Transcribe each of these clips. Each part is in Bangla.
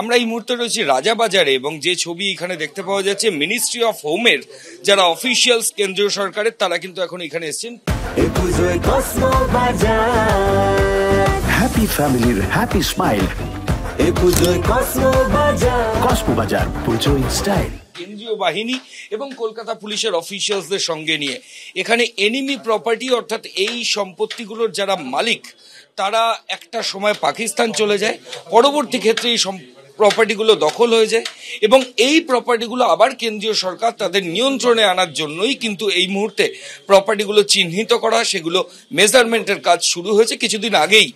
আমরা এই মুহূর্তে রয়েছি রাজাবাজারে এবং যে ছবি এখানে দেখতে পাওয়া যাচ্ছে মিনিস্ট্রি অফ হোমের যারা অফিসিয়ালস কেন্দ্রীয় সরকারের তারা কিন্তু এখন এখানে এসেছেন। হ্যাপি ফ্যামিলির happy smile, কসমোবাজার Puja in style. কেন্দ্রীয় বাহিনী এবং কলকাতা পুলিশের অফিসিয়ালসদের সঙ্গে নিয়ে এখানে এনিমি প্রপার্টি অর্থাৎ এই সম্পত্তিগুলোর যারা মালিক তারা একটা সময় পাকিস্তান চলে যায়, পরবর্তী ক্ষেত্রে এই প্রপার্টিগুলো দখল হয়ে যায় এবং এই প্রপার্টিগুলো আবার কেন্দ্রীয় সরকার তাদের নিয়ন্ত্রণে আনার জন্যই কিন্তু এই মুহূর্তে প্রপার্টিগুলো চিহ্নিত করা, সেগুলো মেজারমেন্টের কাজ শুরু হয়েছে। কিছুদিন আগেই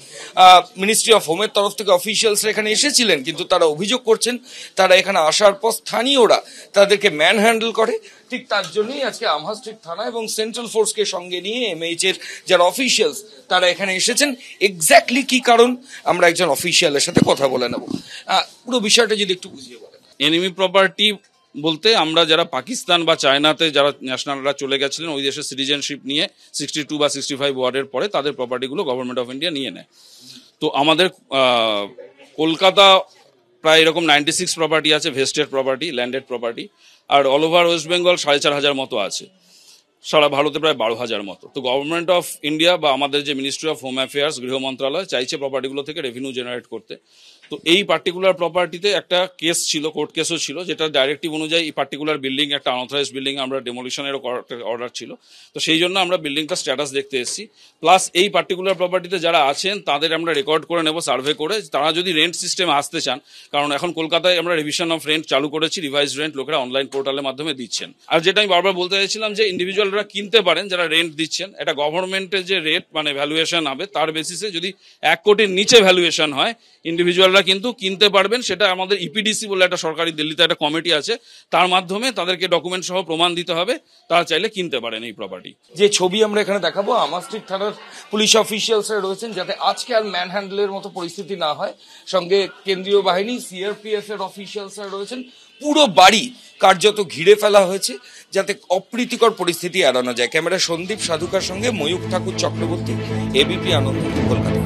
মিনিস্ট্রি অফ হোমের তরফ থেকে অফিসিয়ালসরা এখানে এসেছিলেন, কিন্তু তারা অভিযোগ করছেন তারা এখানে আসার পর স্থানীয়রা তাদেরকে ম্যান হ্যান্ডেল করে। ঠিক তার জন্যই আজকে আমহা স্ট্রিট থানা এবং সেন্ট্রাল ফোর্সকে সঙ্গে নিয়ে এমএইচ এর যারা অফিসিয়ালস তারা এখানে এসেছেন। এক্স্যাক্টলি কি কারণ আমরা একজন অফিসিয়ালের সাথে কথা বলে নেব, পুরো বিষয়টা যদি একটু বুঝিয়ে বলেন। এনিমি প্রপার্টি বলতে আমরা যারা পাকিস্তান বা চায়নাতে যারা ন্যাশনালরা চলে গেছিলেন ওই দেশের সিটিজেনশিপ নিয়ে 62 বা 65 ওয়ার্ডের পরে তাদের প্রপার্টিগুলো গভর্নমেন্ট অফ ইন্ডিয়া নিয়ে নেয়। তো আমাদের কলকাতা প্রায় এরকম 96 প্রপার্টি আছে, ভেস্টেড প্রপার্টি, ল্যান্ডেড প্রপার্টি, আর অল ওভার ওয়েস্ট বেঙ্গল 4500 মতো আছে, সারা ভারতে প্রায় 12,000 মতো। তো গভর্নমেন্ট অফ ইন্ডিয়া বা আমাদের যে মিনিস্ট্রি অফ হোম অ্যাফেয়ার্স গৃহ মন্ত্রণালয় চাইছে প্রপার্টিগুলো থেকে রেভিনিউ জেনারেট করতে। তো এই পার্টিকুলার প্রপার্টিতে একটা কেস ছিল, কোর্ট কেসও ছিল, যেটা ডাইরেক্টিভ অনুযায়ী এই পার্টিকুলার বিল্ডিং একটা আনঅথরাইজড বিল্ডিং, আমরা ডেমোলিশনেরও অর্ডার ছিল। তো সেই জন্য আমরা বিল্ডিংটা স্ট্যাটাস দেখতে এসেছি, প্লাস এই পার্টিকুলার প্রপার্টিতে যারা আছেন তাদের আমরা রেকর্ড করে নেব সার্ভে করে, তারা যদি রেন্ট সিস্টেমে আসতে চান, কারণ এখন কলকাতায় আমরা রিভিশন অফ রেন্ট চালু করেছি, রিভাইজ রেন্ট লোকেরা অনলাইন পোর্টালের মাধ্যমে দিচ্ছেন। আর যেটা আমি বারবার বলতে চাইছিলাম যে ইন্ডিভিজুয়ালরা কিনতে পারেন যারা রেন্ট দিচ্ছেন, এটা গভর্নমেন্টের যে রেট মানে ভ্যালুয়েশন হবে তার বেসিসে যদি 1 কোটির নিচে ভ্যালুয়েশন হয় ইন্ডিভিজুয়ালরা কিন্তু কিনতে পারবেন। সেটা আমাদের ইপিডিসি বলে একটা সরকারি দিল্লিতে একটা কমিটি আছে, তার মাধ্যমে তাদেরকে ডকুমেন্ট সহ প্রমাণ দিতে হবে, তারা চাইলে কিনতে পারেন এই প্রপার্টি। যে ছবি আমরা এখানে দেখাবো আমহা স্ট্রিট থানার পুলিশ অফিসিয়ালসরা রয়েছেন, যাতে আজকে আর ম্যান হ্যান্ডেলের মতো পরিস্থিতি না হয়। সঙ্গে কেন্দ্রীয় বাহিনী সিআরপিএফ এর অফিসিয়ালসরা রয়েছেন। পুরো বাড়ি কার্যত ঘিরে ফেলা হয়েছে যাতে অপ্রীতিকর পরিস্থিতি এড়ানো যায়। ক্যামেরা সন্দীপ সাধুকার সঙ্গে ময়ূখ ঠাকুর চক্রবর্তী, এবিপি আনন্দ, কলকাতা।